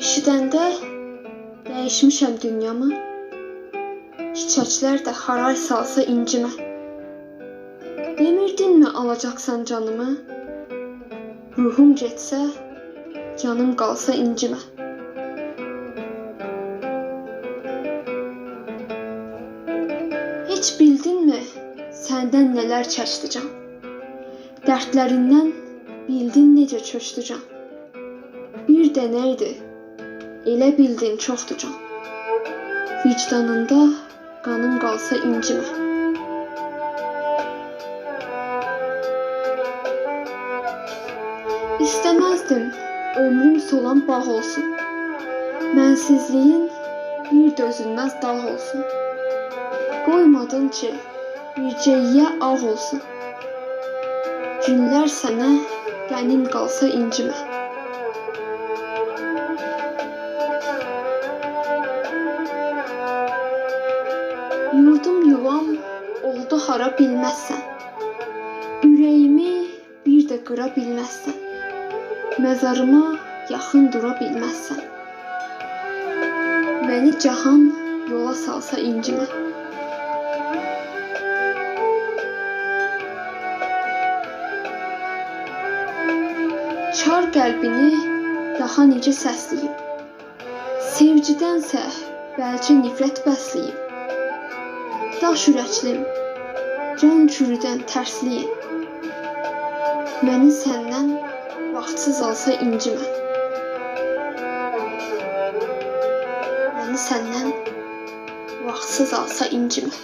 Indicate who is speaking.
Speaker 1: Eşidəndə dəyişmişəm dünyamı, çiçəklər də haray salsa incimə. Demirdinmi alacaqsan canımı, ruhum getsə, canım qalsa incimə. Heç bildinmi səndən nələr çəkdi can, dərdlərindən bildin necə çökdü can. Bir dənə idi, elə bildin çoxdu can, vicdanında qanım qalsa incimə. İstəməzdim ömrüm solan bağ olsun, mənsizliyin bir dözülməz dağ olsun. Qoymadın ki, bircəyə ağ olsun, günlər sənə qənim qalsa incimə. Yurdum yuvam oldu hara bilməzsən, ürəyimi bir də qıra bilməzsən, məzarıma yaxın dura bilməzsən, məni cahan yola salsa incimə. Çar qəlbini daha necə səsləyim, sevgidənsə bəlkə nifrət bəsləyim. Daş ürəklim, can çürüdən tərsliyim, məni səndən vaxtsız alsa incimə. Məni səndən vaxtsız alsa incimə.